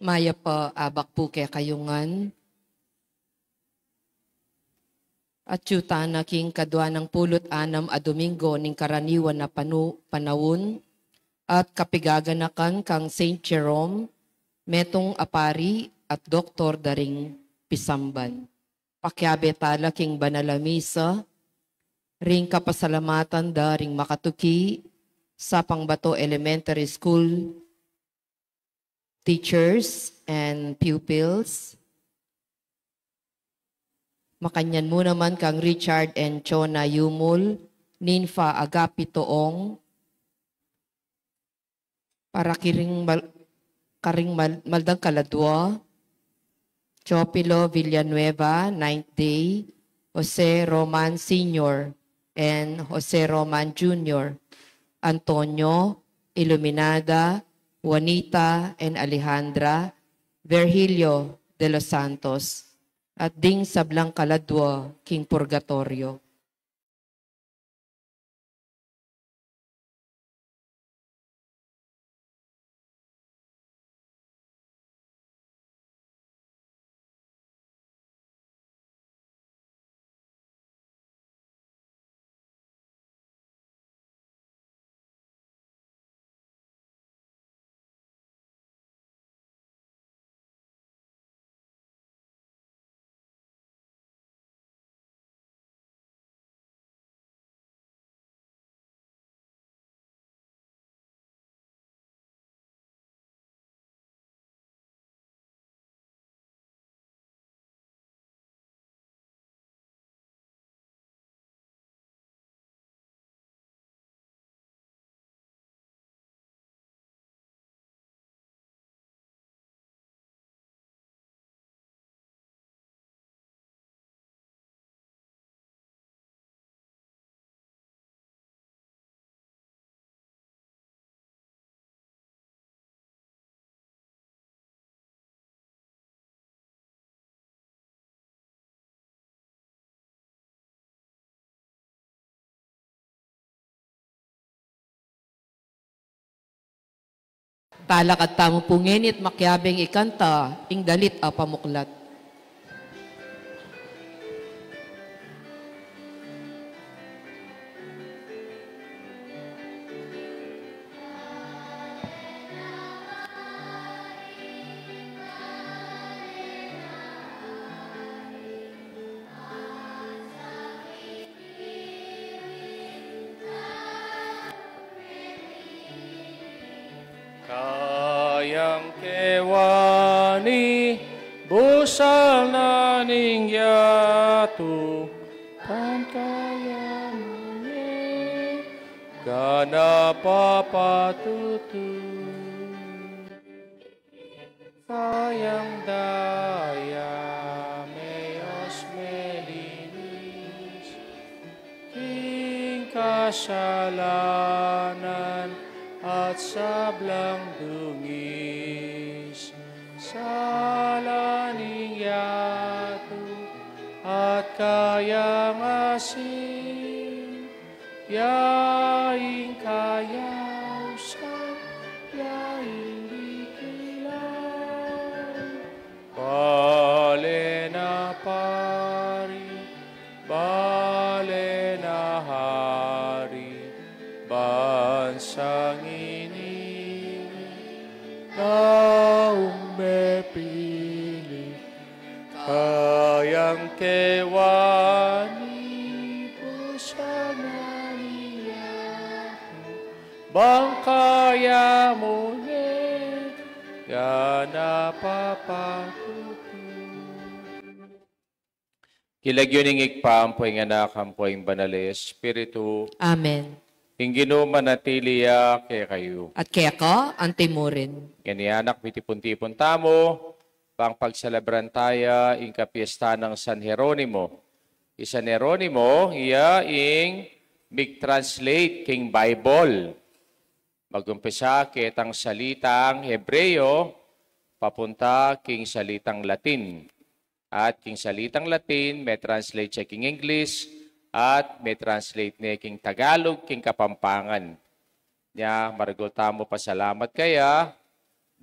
Maya pa abak po kaya kayungan. At yuta na king kadwa ng pulot anam a Domingo ning karaniwan na panawon at kapigaganakan kang Saint Jerome, metong apari at doktor daring pisamban. Pakyabe tala king banalamisa, ring kapasalamatan daring makatuki sa Pangbato Elementary School teachers and pupils. Makanyan mo naman kang Richard and Chona Yumul, Ninfa Agapi Toong, para maldang kaladwa, Chopilo Villanueva, 9th day, Jose Roman Sr. and Jose Roman Jr., Antonio, Iluminada, Juanita and Alejandra, Virgilio de los Santos, at ding sablang kaladwa, King Purgatorio. Talak at tamo punginit makyabeng ikanta, ing dalit a pamuklat. Kayang kewani busal na ningyatu pankaya muni gana papatutu kayang daya meos melinis king kasalanan at sablang dungis salaning yatu at kayang asin yaing kayaw sa yaing dikilan bale na pari bale na hari bansang taong mepili kayang kewani po sa naniya bang kaya mo ne gana papatutu kilagyoning ikpaampoy nga nakampoy banal Espiritu. Amen. Ingino manatiliya kaya kayo. At kaya ka, antimurin. Ganianak, mitipon-tipon tamo, pang pagsalabran tayo, ing kapiesta ng San Jeronimo. San Jeronimo, iya ing mig-translate king Bible. Mag-umpisa kitang salitang Hebreo, papunta king salitang Latin. At king salitang Latin, may translate siya king English, at may translate niya king Tagalog, king Kapampangan. Nya, marigol tamo pasalamat kaya,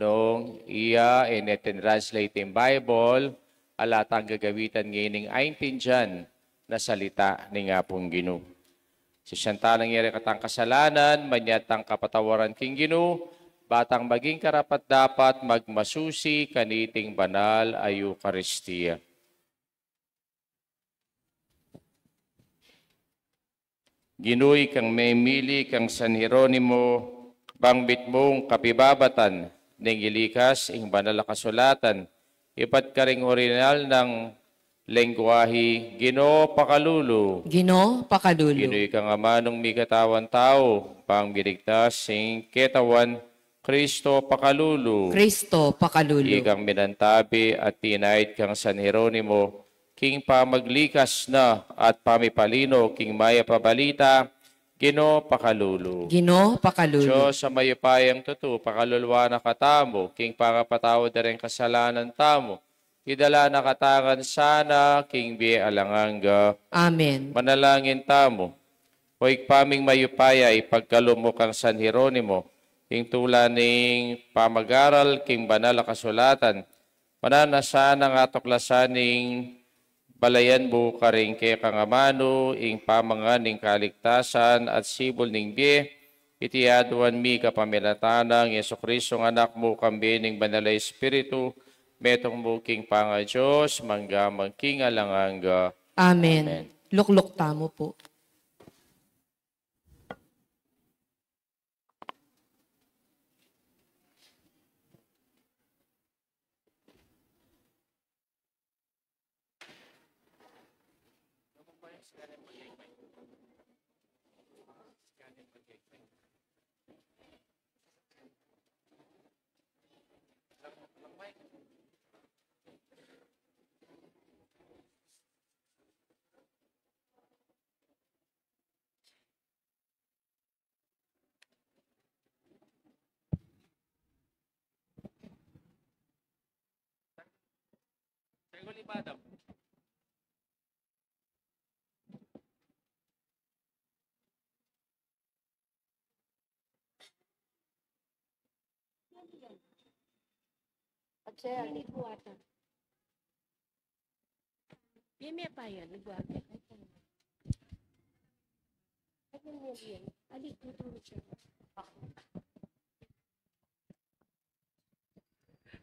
nung iya translate in Bible, alatang gagawitan ngayon aintindihan na salita ni nga pong Ginoo. Si siyantalang yari katang kasalanan, manyatang kapatawaran king Ginoo, batang maging karapat dapat magmasusi kaniting banal ay Eucharistia. Ginuy kang memili kang San Jeronimo, bangbit mong kapibabatan, ning ilikas ing banal na kasulatan, ipat ka ring orinal ng lengguwahe, Ginoo pakalulu. Ginoo pakalulu. Ginuy kang amanong mi katawan tao, pangbiligtas sing ketawan, Kristo pakalulu. Kristo pakalulu. Ikang minantabi at tinait kang San Jeronimo, king pamaglikas na at pamipalino, king maya pabalita, Ginoo pakalulu. Ginoo pakalulu. Diyos sa mayupayang tutu, pakalulwa na katamo, king pakapatawad na rin kasalanan tamo, idala na katangan sana, king biye alanganga. Amen. Manalangin tamo, huwag paming mayupaya, ipagkalumo kang San Jeronimo, king tulaning pamagaral, king banal na kasulatan, mananasana nga tuklasaning balayan mo karing kay kangamano, ing pamangan ning kaligtasan at sibol ning biye, itiaduan mi kapamilatanang Yesukristo ng anak mo kambi ning banalay espiritu, metong mo king panga Diyos, manggamang king alanganga. Amen. Lukluk tamo po.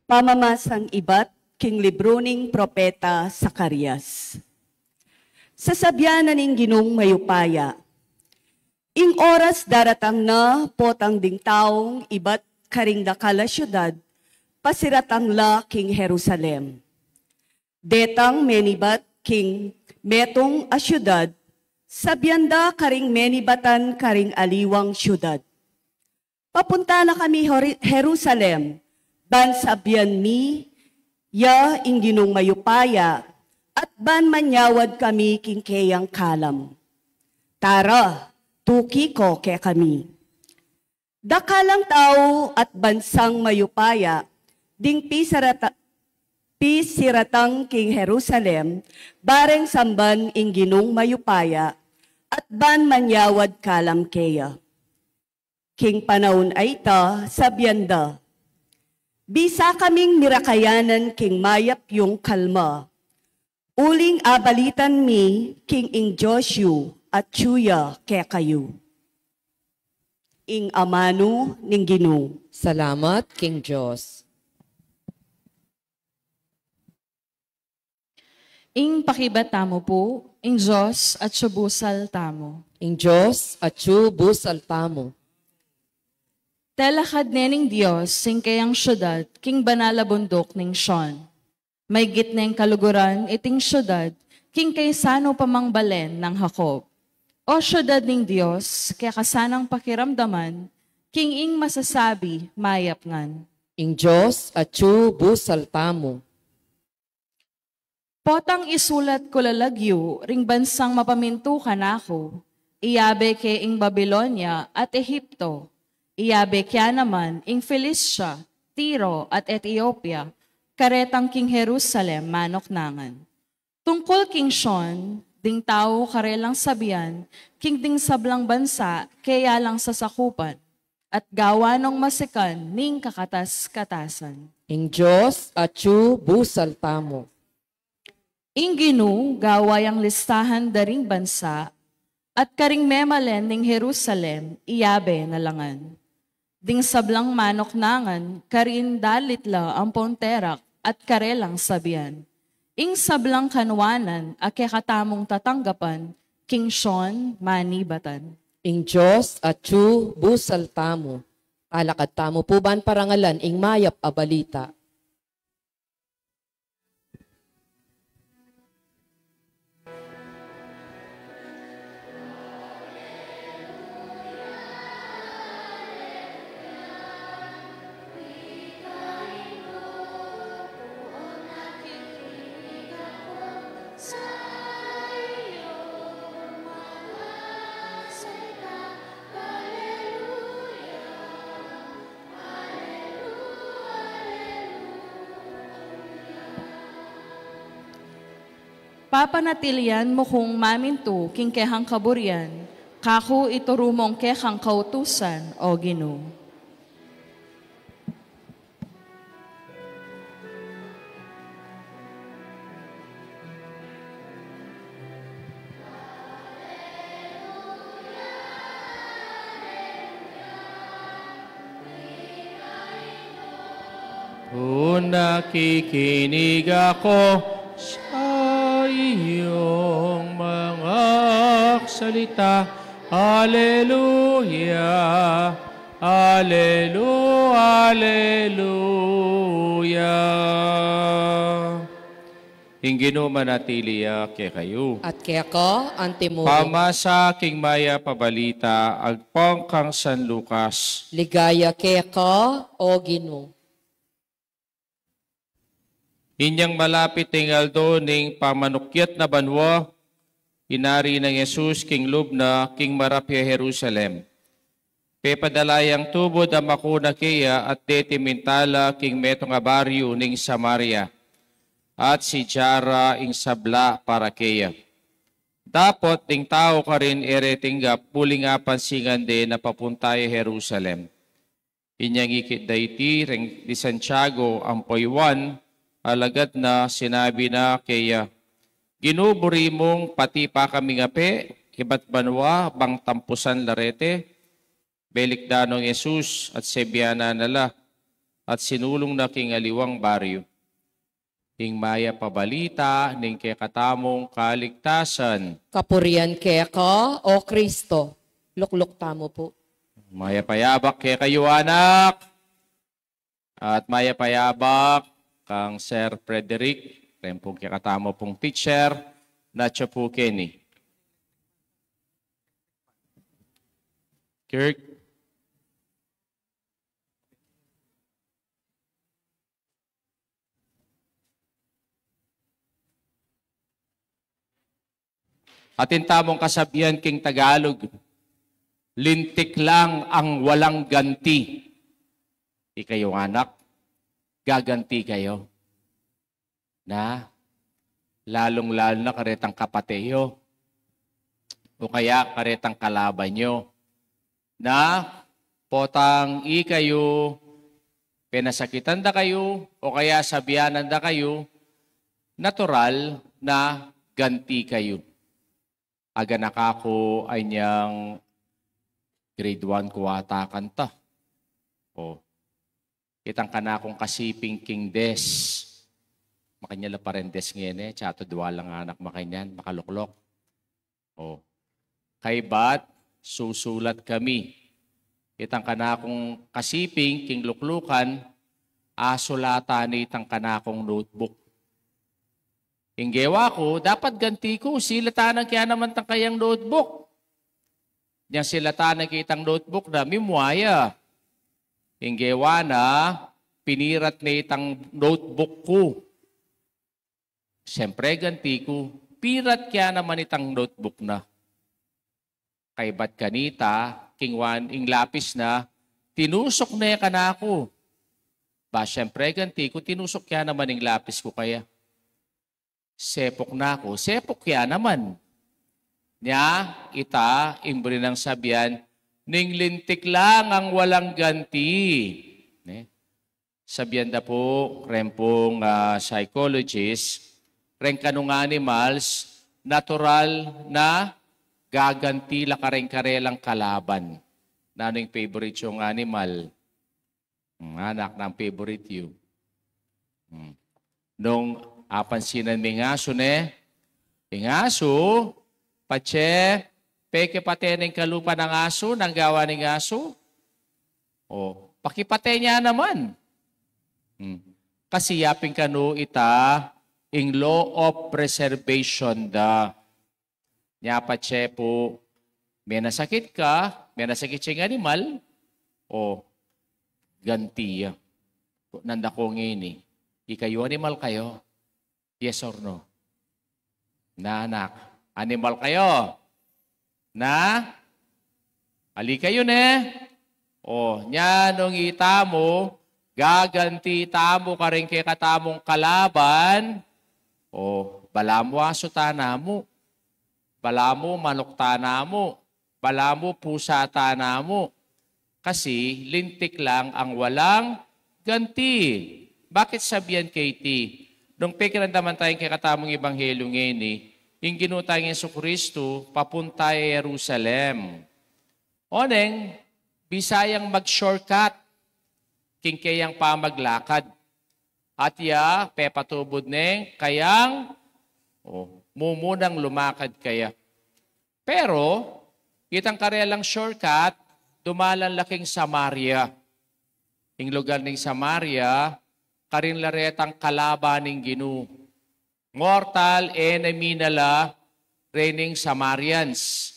Pamamasang iba't king libro ning propeta Zacarias. Sasabyanan ning Ginong mayupaya, ing oras daratang na potang ding taong iba't karing dakala syudad, pasiratang la king Jerusalem. Detang menibat king metong a syudad, sabyanda karing menibatan karing aliwang syudad. Papunta na kami Jerusalem, ban sabyan mi, ya ing Ginong mayupaya, at ban manyawad kami king kayang kalam. Tara, tuki ko ke kami. Dakalang tao at bansang mayupaya, ding pisiratang king Jerusalem, bareng samban ing Ginong mayupaya, at ban manyawad kalam kaya. King panahon ay ta, sabyanda, bisa kaming mirakayanan king mayap yung kalma. Uling abalitan mi king ing Joshua at Chuya ke kayo. Ing amano ning Ginoo. Salamat, King Diyos. Ing pakibata mo po, ing Diyos at subusal tamo. Ing Diyos at busal tamo. Telakad nening Diyos, sing kayang syudad, king banala bundok ning Sion. May gitneng kaluguran, iting syudad, king kay sano pamangbalen ng Jacob. O syudad ning Diyos, kaya kasanang pakiramdaman, king ing masasabi, mayap ngan. Ing Diyos at busal tamo. Potang isulat ko lalagyo, ring bansang mapaminto ka na ako, iyabe ke ing Babylonia at Ehipto, iyabe kya naman ing Philistia, Tiro at Ethiopia, karetang king Jerusalem manok nangan. Tungkol king Sion, ding tao karelang sabihan, king ding sablang bansa, kaya lang sasakupan. at gawa ng masikan ning kakatas-katasan. Ing Diyos at yu busal tamo. Ing Ginu, gaway ang listahan daring bansa, at karing memalen ning Jerusalem, iyabe na langan. Ding sablang manok nangan, karin dalitla ang ponterak at karelang sabian. Ing sablang kanwanan, ake katamong tatanggapan, King Sean manibatan. Ing Diyos at yu busal tamo. Alakad tamo po ban parangalan ing mayap a balita. Papanatilian mo kung maminto king kehang kaburian, kaku iturumong kehang kautusan o Ginu. Kung nakikinig ako sa iyong mga salita, Alleluia, Alleluia, Alleluia. Ingino manatiliya ke kayo. At kaya ko, antimuri. Pamasa king maya pabalita, agpong kang San Lucas. Ligaya kaya ko, o Gino. Inyang malapit tingal do ning pamanukyat na banwa, inari ng Jesus king Lubna, king Marapya Jerusalem. Pepadalayang tubod ang makuna kaya at detimintala king metong abaryo ning Samaria, at si Jara ing sabla para kaya. Dapat ning tao ka rin eretinggap, puli nga pansingan din na papuntay Jerusalem. Inyang ikit dayti ring di Santiago ang poywan, alagad na sinabi na kaya, ginuburi mong pati pa kami ngape, iba't banwa bang tampusan larete, belik danong Jesus at sebyana nala, at sinulong na king aliwang baryo. Ing maya pabalita, ning kay katamong kaligtasan. Kapurian kaya ko, o Kristo. Lukluk tamo po. Maya payabak kay kayo anak, at maya payabak kang Sir Frederick, tempong kikatamo pong teacher, na siya po Kenny. Kirk. Atin tamong kasabihan king Tagalog, lintik lang ang walang ganti. Ikayo anak, gaganti kayo na lalong-lalo na karetang kapateyo o kaya karetang kalaban nyo na potang ikayo, pinasakitan da kayo o kaya sabianan da kayo, natural na ganti kayo. Aga nakako ay niyang grade 1 kuwata kanta. O, kitang kanakong kasiping king des. Makanya la parendes ngayon chato dua lang anak makanyan, makaluklok. O, kay bat, susulat kami. Kitang kanakong kasiping king luklukan, asulatan itang kanakong notebook. Inggewa ko, dapat ganti ko, silatanan kaya naman tang kayang notebook. Yang silatanan kitang notebook na mimwaya. Inggewa na, pinirat na itang notebook ko. Siyempre, ganti ko. Pirat kaya naman itang notebook na. Kay bat kanita, kingwan, ing lapis na, tinusok na ya kanako. Ba, siyempre, ganti ko, tinusok kaya naman ing lapis ko kaya. Sepok na ako, sepok kaya naman. Nya, ita, imbri ng sabihan, ning lintik lang ang walang ganti. Ne? Sabihan da po, rempong psychologist, ren kanong animals, natural na gaganti la kareng-karelang kalaban. Na ano yung favorite yung animal? Anak ng favorite you. Nung apansinan may ngaso ne, ingaso, patse, peke pate ng kalupa ng aso, nang gawa ng aso. O, pakipate niya naman. Kasi yaping kanu ita, in law of preservation da. Nya patse po, may nasakit ka, may nasakit siyang animal, o ganti. Nanda ko ngini, ikayo animal kayo? Yes or no? Na anak, animal kayo? Na? Ali kayo ne? O, nya nung itamo, gaganti tamo ka rin kay katamong kalaban, o, bala mo aso tanamo, bala mo manok tanamo, bala mo pusa tanamo, kasi lintik lang ang walang ganti. Bakit sabihan Katie? Nung pekirandaman tayong kay katamong ebanghelyo ngeni, yung ginutang Yesu Kristo, papunta ay Jerusalem. Oneng, bisayang mag-shortcut, kingkayang pamaglakad. At ya, pepatubod neng, kayang, mumunang lumakad kaya. Pero, kitang karelang shortcut, dumalan laking Samaria. Yung lugar ng Samaria, karin laretang kalaban ng Ginu. Mortal enemy nala rening Samarians.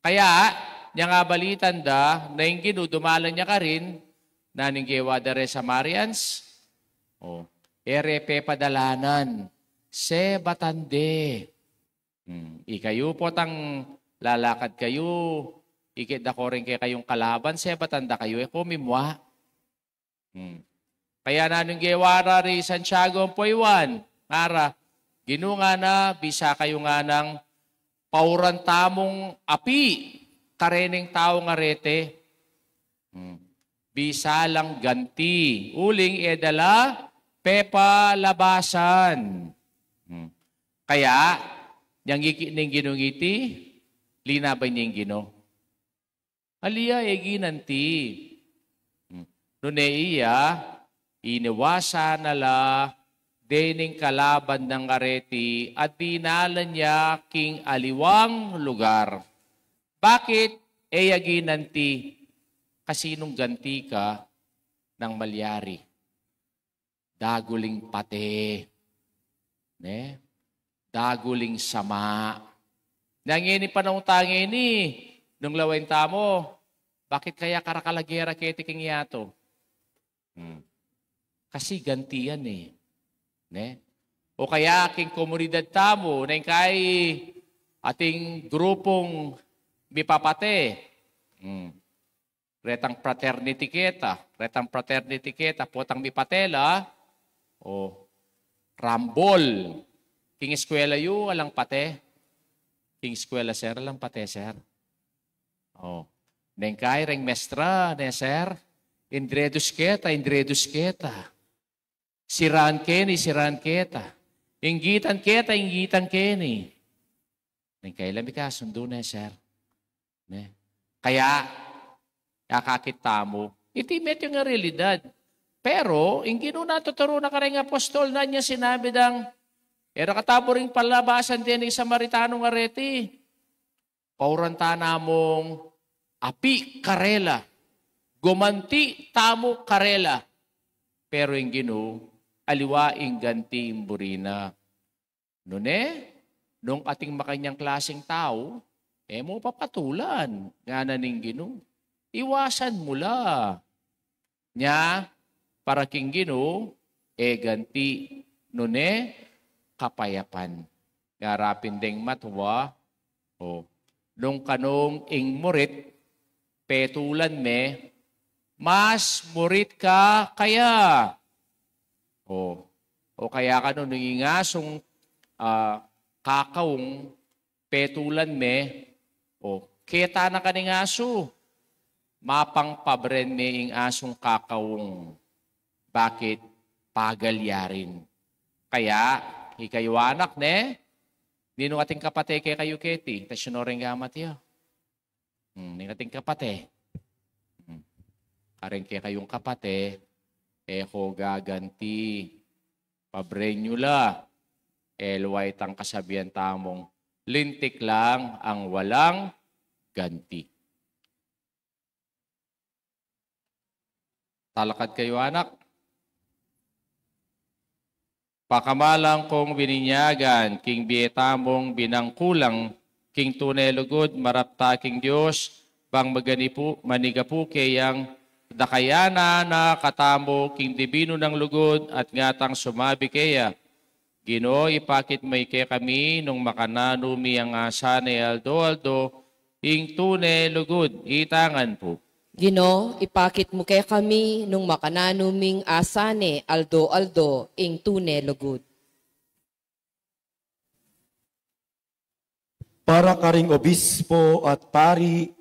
Kaya, niya nga balitan da, na yung Ginu, dumalan niya ka rin, na ninggewa da re Samarians, erepe padalanan, se batande. Ikayo po tang lalakad kayo, ikit da ko rin kay kayong kalaban, se batanda kayo, kumimwa. Kaya na nung gewara ri Santiago Poywan, ara, ginunga na, bisa kayo nga ng paurantamong api, karening tao nga rete. Bisa lang ganti, uling edala, pepa labasan. Kaya, niyang ikining ginungiti, linabay niyang gino. Aliya, ginanti. Nuneiya, iniwasa nala, dening kalaban ng areti, at dinalan niya king aliwang lugar. Bakit? Ginanti. Kasi nung ganti ka ng malyari. Daguling pate. Ne? Daguling sama. Nangini panong tangini, nung lawain tamo, bakit kaya karakalagera ketiking yato? Kasi ganti yan eh. Ne? O kaya aking komunidad tamo, na kay ating grupong mipapate. Retang fraternity kita, potang mipatela, o rambol. King eskwela yu, alang pate. King eskwela, sir, alang pate, sir. O, nengkay, reng mestra, ne, sir, indredus keta. Siran keta. Inggitan keni. Nengkay, lami ka, sundo na, sir. Ne? Kaya, kakakita mo, itimet yung realidad. Pero, ingino na tuturo na ka rin apostol na niya sinabi dang, era katabo rin palabasan din ng Samaritanong areti. Pauranta namong api karela. Gumanti tamo karela. Pero ingino, aliwaing ganti imburina. Nune, nung ating makanyang klaseng tao, mo papatulan. Nga na ninggino. Iwasan mula. Nya, para king gino, ganti nune, kapayapan. Garapin ding matwa, nung kanong ing murit, petulan me, mas murit ka kaya. O kaya ka nung ingasong kakawong petulan me, Kita na kaning aso. Mapang pabren me ing asong kakawong. Bakit? Pagalyarin. Kaya, ikayo anak ne, dino ating kapate kay kayo keti, tas sinuring gamat yo. Ning ating kapate. Karing kay kayong kapate, ko gaganti. Pabrenyula. Elway tang kasabihan tamong, lintik lang ang walang ganti. Talakad kayo anak. Pakamalang kong bininyagan, king bietamong binangkulang, king tunay lugod, marapta king Diyos, bang manigapu kayang dakayana na katamo, king dibino ng lugod, at ngatang sumabi kaya, Ginoo, ipakit may kay kami nung makananumi ang asa ni Aldo, ing tunay lugod, itangan po. Ginoo, ipakit mo kay kami nung makananuming asane Aldo, ing tune lugod. Para karing obispo at pari,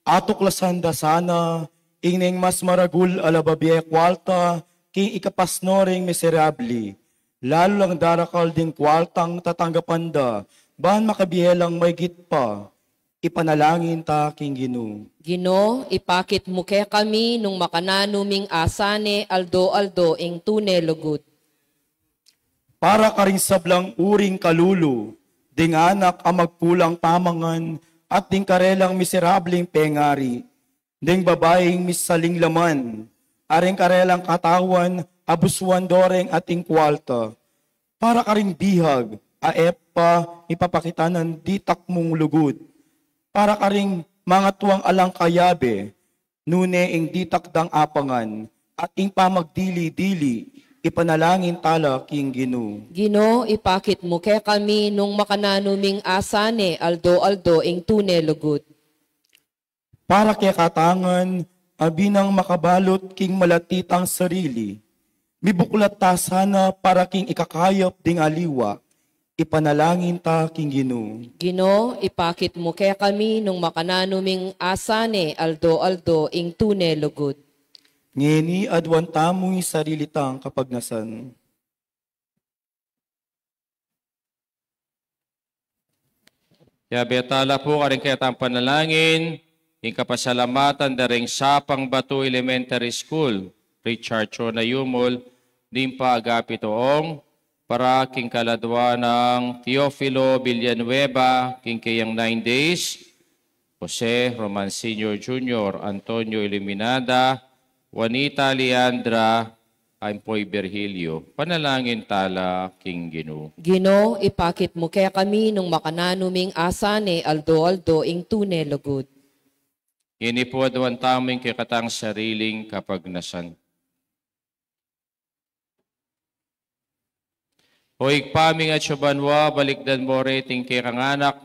atuklasan da sana, ing mas maragul alababye kwalta, king ikapasnoring miserabli. Lalo lang darakal ding kwaltang tatanggapan da, bahan makabihelang may gitpa, ipanalangin ta king Ginoo. Ginoo, ipakit mo kay kami nung makananuming asane Aldo, ing tune lugod. Para karing sablang uring kalulu, ding anak ang magpulang pamangan, at ding karelang miserabling pengari, ding babaeng misaling laman, aring karelang katawan, abuswan doreng ating kwalta. Para karing bihag, aepa, ipapakitanan ditak mong lugod. Para karing mga tuwang alang kayabe, nune ing ditakdang apangan, at ing pamagdili-dili, ipanalangin tala king Ginoo. Ginoo, ipakit mo kay kami nung makananuming asane Aldo, ing tune lugod. Para kay katangan, abinang makabalot king malatitang sarili, mibuklat ta sana para king ikakayop ding aliwa, ipanalangin ta king Ginoo. Ginoo, ipakit mo kay kami nung makananuming asane Aldo, ing tune lugod. Ngeni adwan tamoy sarilitang kapagnasan. Betala po karing kayatang panalangin, ing kapasalamatan daring Sapang Bato Elementary School, Richard Chona Yumol, din pa agapitoong, para king kaladwa ng Teofilo Villanueva, king kayang 9 days, Jose Roman Sr. Jr., Antonio Eliminada, Juanita Leandra, Ampoy Virgilio, panalangin tala king Ginoo. Ginoo, ipakit mo kay kami nung makananuming asane Aldo, ing tune lugod. Ini po adwan taming kikatang sariling kapagnasan. Hoig paming at syubanwa, balikdan mo reting kay kanganak,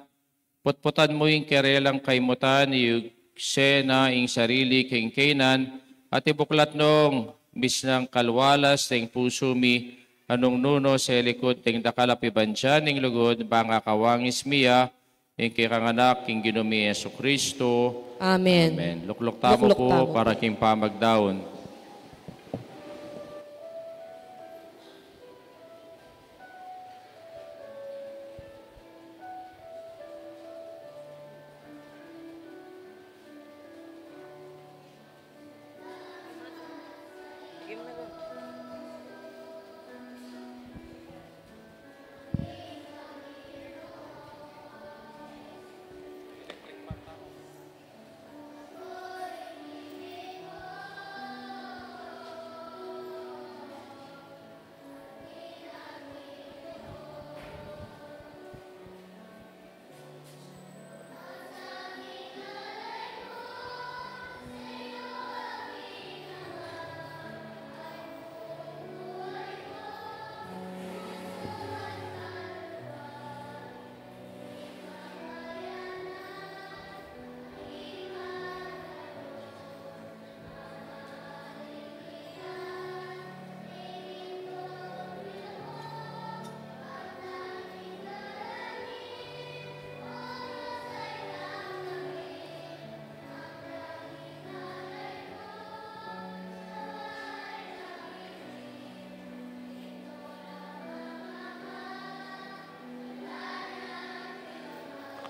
putputan mo yung kerelang kaimutan, yugse na ing sarili king Kenan, at ibuklat nung bisnang kalwalas ting puso mi, anong nuno sa likod ting dakalapibansyan ning lugod, banga kawangis miya, ing kay kanganak king Ginoo Jesucristo. Amen. Amen. Luklok tamo Luklok po tamo. para king pamagdaon.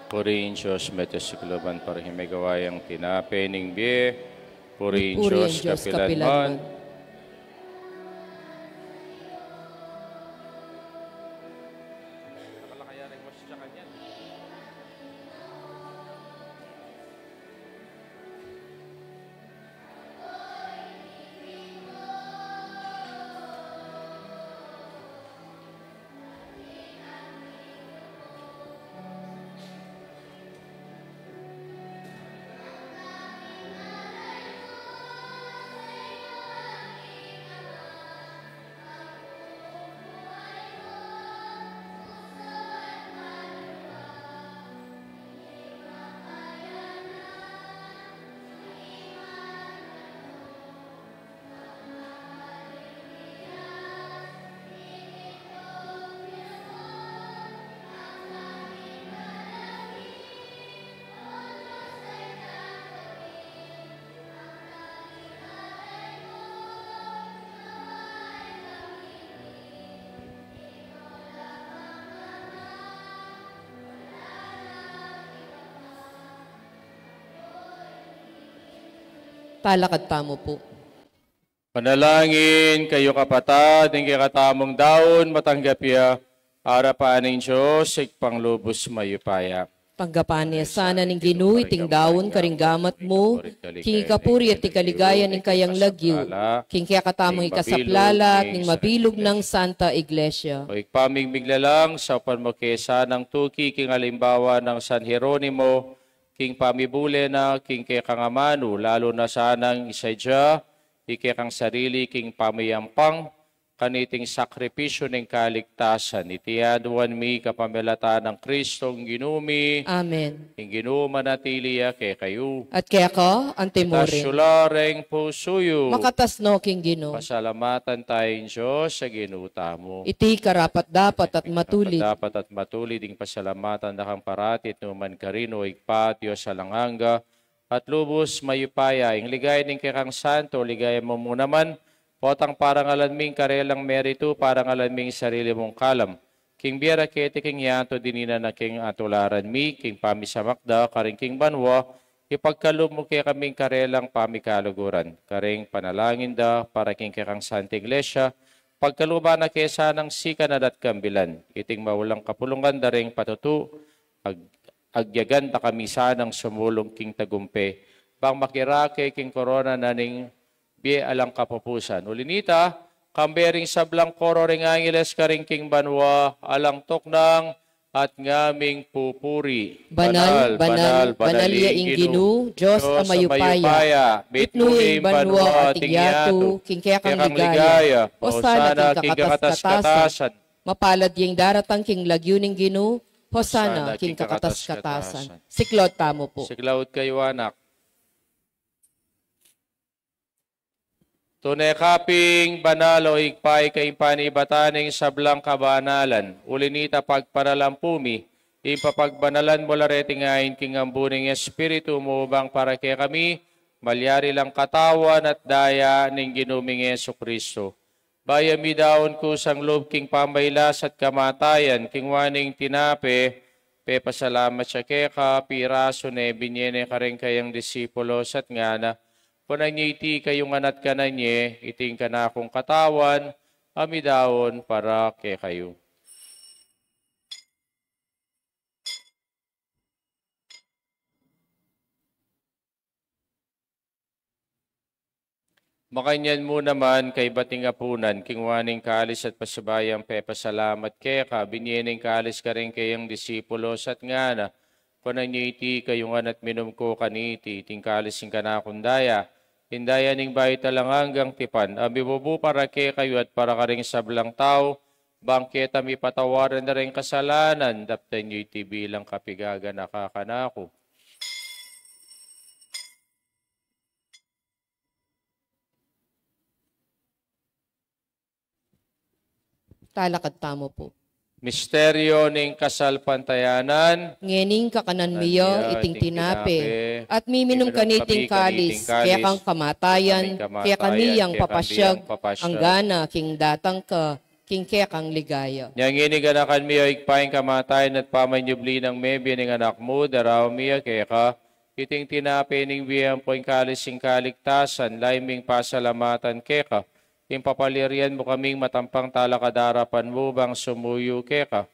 Purihin Diyos, metasikuloban para himigawayang tinapening biye. Purihin Purihin Diyos, Diyos, kapilanman. kapilanman. Talakad tamo po. Panalangin kayo kapatad, ng kakatamong daon, matanggapya, harapan ng Diyos, ikpanglubos mayupaya. Panggapan niya sana ning Ginoo iting dawon karinggamat mo, king kapuri at ikaligayan ning kayang lagyo, king kaya katamong ikasaplalat ning mabilog ng Santa Iglesia. O ikpamigmigla lang sa panmakesa ng tuki, king alimbawa ng San Jeronimo, king pamibule na, king kaya kangamanu, lalo na sanang isadya, ikekang sarili, king pamayampang, kaniting sakripisyo ng kaligtasan. Itiyaduan mi kapamilata ng Kristong ginumi. Amen. King ginuma natiliya kay kayo. At kaya ka, antemorin. Tasyulareng pusuyo. Makatasno king Ginoo. Pasalamatan tayong Diyos sa ginuta mo. Iti karapat dapat at matulid. Dapat at matulid ding pasalamatan na kang paratit numan karino igpatyo sa langanga at lubos mayupaya. Ing ligay ning kekang santo, ligay mo mo naman. Potang parang alanming karelang merito, parang alanming sarili mong kalam. King biara kete king yato dinina na king atularan mi, king pamisamakda, karing king banwa, ipagkalub mo kaya kaming karelang pamikaluguran. Karing panalangin da, para king kekang Santa Iglesia, pagkaluba na kesa ng sika na dat kambilan. Iting maulang kapulungan da ring patutu, agyagan ta kami sanang sumulong king tagumpe, pang makirake king korona na ning biye alang kapupusan. Ulinita, kambering sablang koro ring angeles karing king banwa, alang toknang at ngaming pupuri. Banal, banal, banal ya ing Ginoo, Diyos amayupaya. Bitnuing banwa at igyatu, king kaya kang ligaya. O sana king kakatas-katasan. Mapalad yung daratang king lagyo ning Ginoo, Hosana king kakatas-katasan. Siklod tamo po. Siklod kayo anak. Tunay kaping banalo igpay kay panibataning sablang kabanalan. Ulinita pagparalampumi, ipapagbanalan mo lareting ngayon king ambuning espiritu mo bang para kay kami, malyari lang katawan at daya ning ginuming Yesu Kristo. Bayami daon ko sang loob king pambaylas at kamatayan, king waning tinape, pasalamat siya keka, piraso ne binyene kareng kayang disipulos at ngana, punanyiti kayong anat kananye, iting kanakong katawan, amidawon para kay kayo. Makanyan mo naman kay bating apunan, kingwaning kalis at pasabayang pasalamat keka, binyening kalis ka rin kayang disipulos at ngana, punanyiti kayong anat minum ko kaniti, iting kalising kanakundaya, hindaya ning bayi talang hanggang tipan, abibubu para kay kayo at para ka rin sablang tao, bangketa mi patawaran na rin kasalanan, daptan nyo'y tibilang kapigaga nakakanako. Talakad tamo po. Misteryo ning kasalpantayanan, Ngening kakanan miyo iting tinape, at miminum kaniting kalis, kaya kang kamatayan, kaya kaniyang papasyag, ang gana king datang ka, king kekang ligaya. Yang iniganakan miyo ikpaing kamatayan at pamanyubli ng mebi ng anak mo, daraw miya keka, iting tinapining biyang poing kalising kaligtasan, laiming pasalamatan keka, impapalirian mo kaming matampang talakadarapan mo bang sumuyo keka.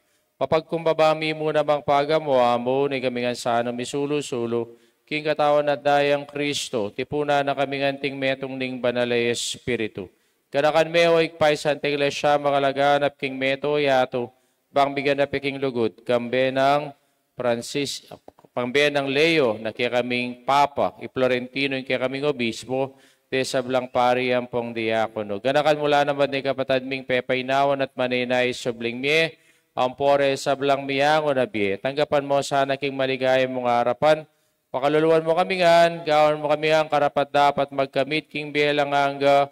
Papagkumbabami mo namang pagamuha mo, ni kamingan sana misulo-sulo, king katawan at dayang Kristo, tipuna na kaming anting metong ning banalay Espiritu. Ganakan meo ikpay sa anting lesya, makalaganap king meto yato, bang bigyan na piking lugod, kambe ng Francis, pangbe ng Leo, na kaya kaming Papa, i-Florentino, yung kaya kaming Obispo, de sablang pari ang pong diakono. Ganakan mula naman ni kapatad ming pepaynawan at maninay subling miye, ang pore sablang miyango na biye. Tanggapan mo sana king maligaya mong harapan, pakaluluan mo kami ngan, gawin mo kami ang karapat dapat magkamit king bilang hangga,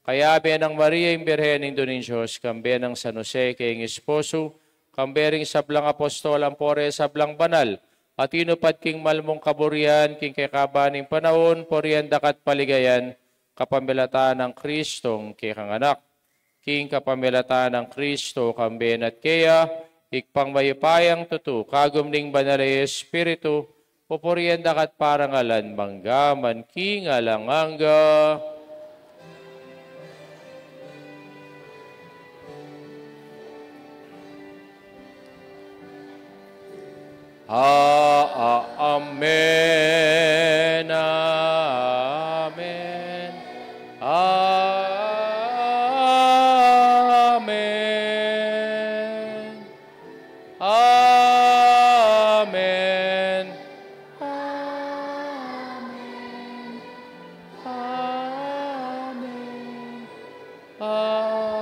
kaya biyan ng Maria yung Birhen ng Donisyos, kambe ng San Jose kayong esposo, kambe ring sablang apostol ang pore sablang banal, at inupad king malmong kaburian, king kakabaning panahon, porian dakat paligayan, kapamilata ng Kristong kikang anak. King kapamilata ng Kristo, kambe at kaya, ikpang mayupayang tutu, kagumning banalay Espiritu, pupurian dakat parangalan, manggaman, king alanganga. Amen, amen, amen, amen, amen, amen.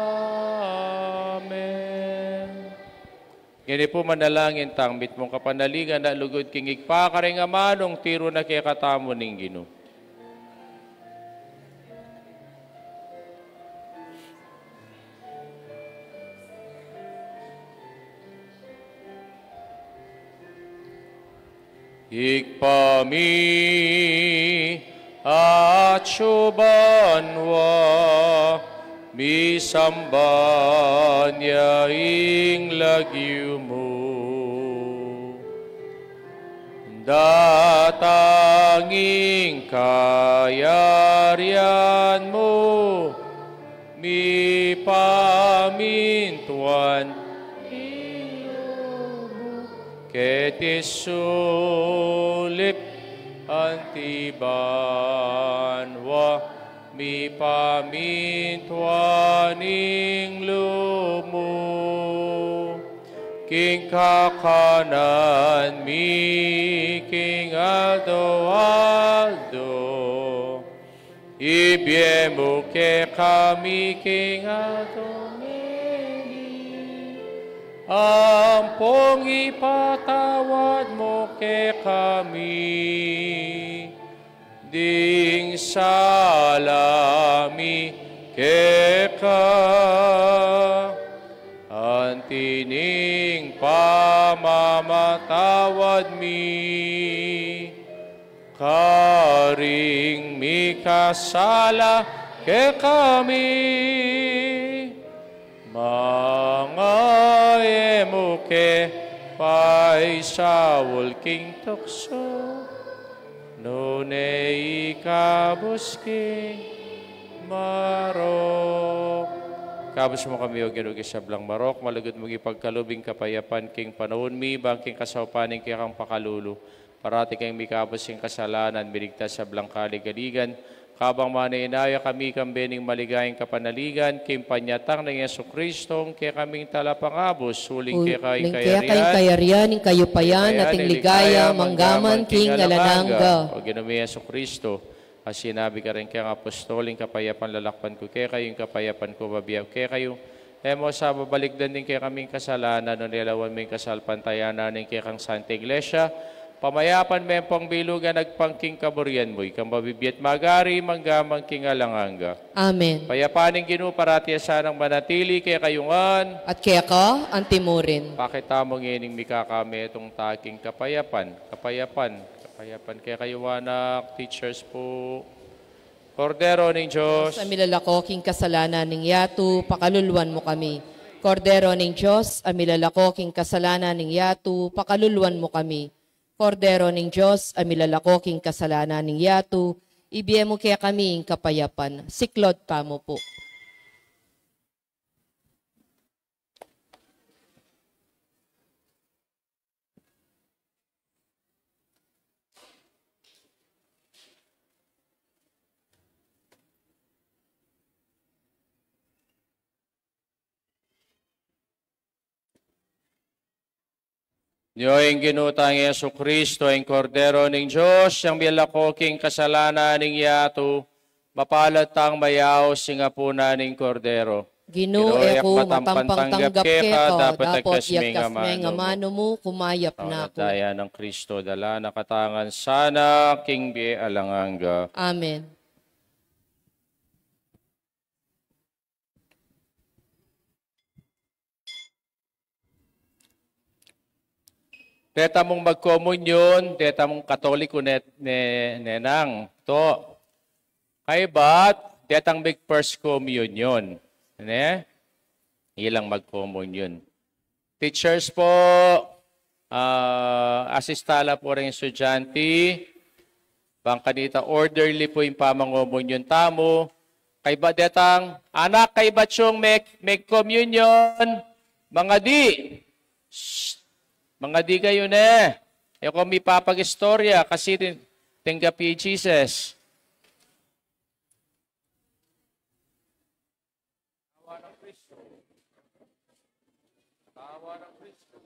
Gini po manalangin tangmit mong kapanalingan na lugod king igpakaring amanong tiro na kaya katamo ning Ginoo. Ikpami at syubanwa, misamban yaing lagyu mo. Datanging kayarian mo, mi pamintuan Ketisulip antibanwa, mi pamintuaning lumo, king kakanan mi king aldo, ibiemo ke kami king aldo. Ampong ipatawad mo ke kami, ding salami ke ka, antining pamamatawad mi, karing mi kasala ke kami, mga emuke pay sawol king tukso, nune ikabuski marok. Kabus mo kami o ginugi sablang marok, malagod mo ipagkalubing kapayapan king panahon mi, bangking kasawpaning kikang pakalulu, parati kang mikabus king kasalanan, mirigtas sablang kaligaligan, kabang manainaya kami kambening maligayang kapanaligan, kim panyatang ng Yesu Kristong, kaya kaming talapangabos, suling kaya kayarian, ning kayupayan, ating ligaya, manggaman, king alananga. O ginumi Yesu Kristo, as sinabi ka rin kaya apostoling kapayapan lalakpan ko, kaya kayong kapayapan ko babiyaw, kaya kayo, mo sa babalikdan din kaya kaming kasalanan, no nilawan mo yung kasalpantayanan, ng kaya kang Santa Iglesia, pamayapan may pang bilugan nagpangking kaburian mo, ikang mabibiyat magari, manggamang king alanganga. Amen. Payapaning Ginoo parati sanang manatili, kaya kayungan. At kaya ka, antimurin. Pakita mo ngayon mikakami itong taking kapayapan. Kapayapan. Kaya kayuwanak, teachers po. Kordero ng Diyos. Sa milalako, king kasalanan ng yato, pakaluluan mo kami. Kordero ning Diyos, amilalako king kasalanan ning yatu, pakaluluan mo kami. Kordero ning Diyos, amilalako king kasalanan ning yatu, ibiye mo kaya kami ing kapayapan. Siklod pa mo po. Niyo ang ginutang Yesu Kristo, ang kordero ng Diyos, ang bilakoking kasalanan ng yato, mapalat ang mayaw singapuna ng kordero. Ginoo ako matampang tanggap ka, dapat agkas yakas may nga mano mo, kumayap na ako. Daya ng Kristo, dala nakatangan sana, king bi alanganga. Amen. Deta mong magkomunyon, deta mong katoliko nenang. To, kay bat, detang big first communion. Ne? Ilang magkomunyon. Teachers po, asistala po rin estudyante, bangkanita orderly po yung pamangomunyon tamo. Kay ba detang, anak kay batsyong make communion, mga di. Shh. Mga di kayo na. Ako may papag-istorya kasi tinggapi Jesus. Tawa ng Kristo. Tawa ng Kristo.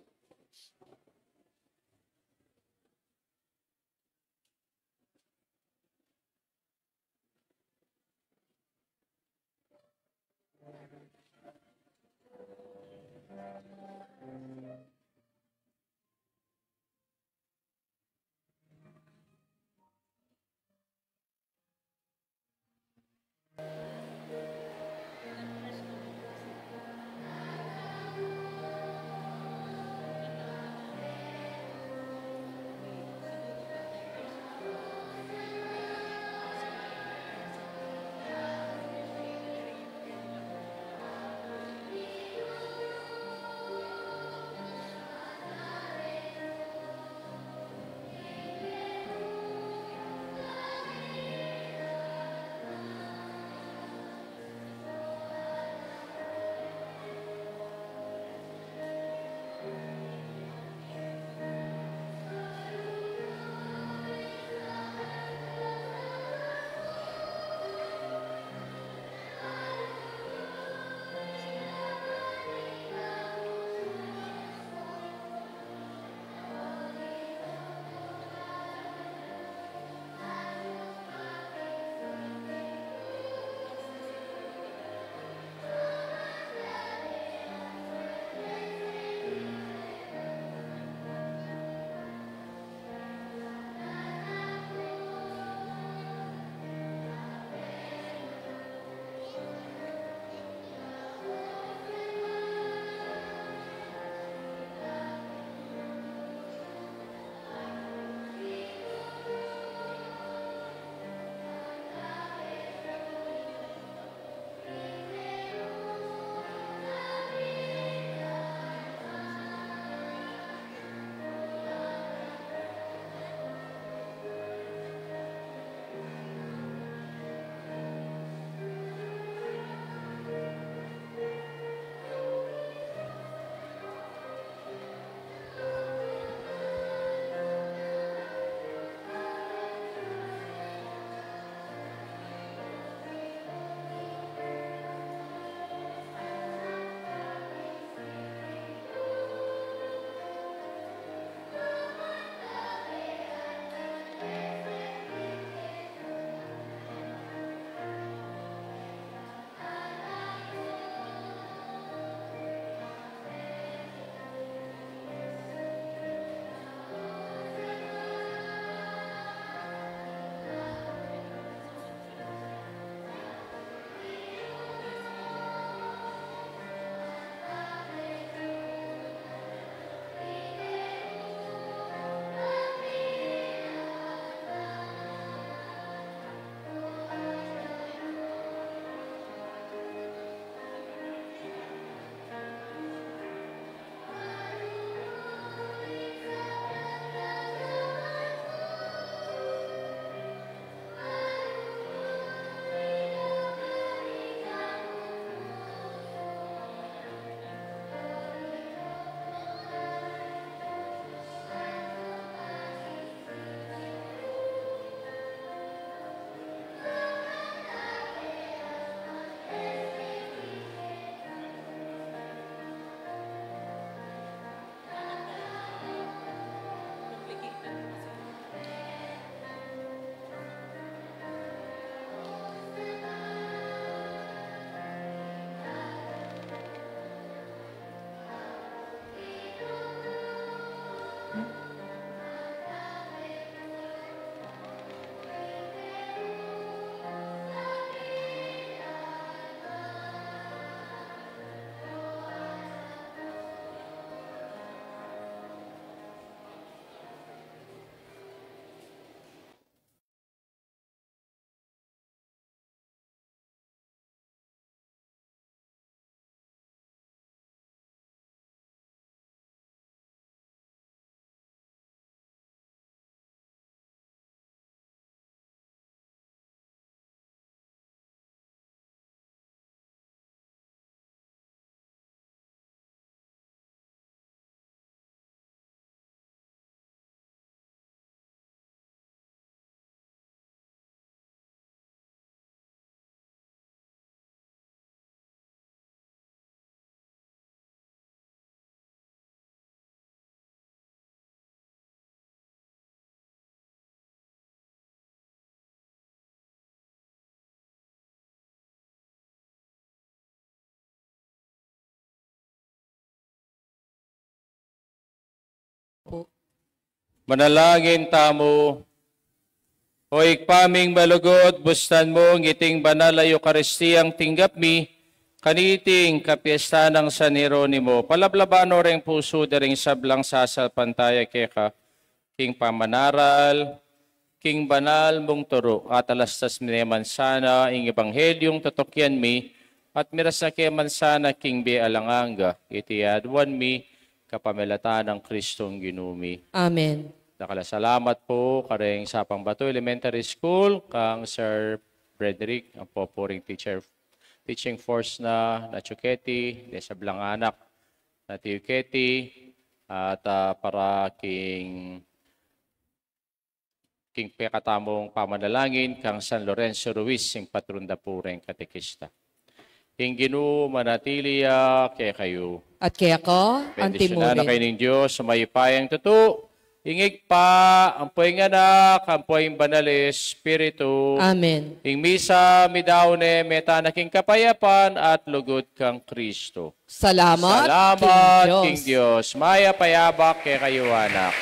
Manalangin tamo. O ikpaming malugot, bustan mo ngiting banal ay Eukaristiyang tinggap mi, kaniting kapiesta ng San Jeronimo, palablaban o ring puso daring sablang sasalpantaya keka, king pamanaral, king banal mong turo, at alastas mineman sana, ing ebanghelyong tatokyan mi, at miras na keman sana, king be alanganga, itiadwan mi, kapamilata ng Kristong ginumi. Amen. Salamat po kareng Sapang Bato Elementary School, kang Sir Frederick, ang popuring teaching force na Chuketi, sa Blanganak na Tiuketi, at para king pekatamong pamanalangin, kang San Lorenzo Ruiz, sing patrunda pureng katekista. King Ginu manatiliya kaya kayo. At kaya ko, ang Bendisyonan na kayo timuri. ng Diyos sa may payang totoo. Ingig pa, ang poing anak, ang poing banal Espiritu. Amen. Ing misa, midaune, meta na king kapayapan at lugod kang Kristo. Salamat, Salamat, King King Diyos. Maya payabak kay kayo, anak.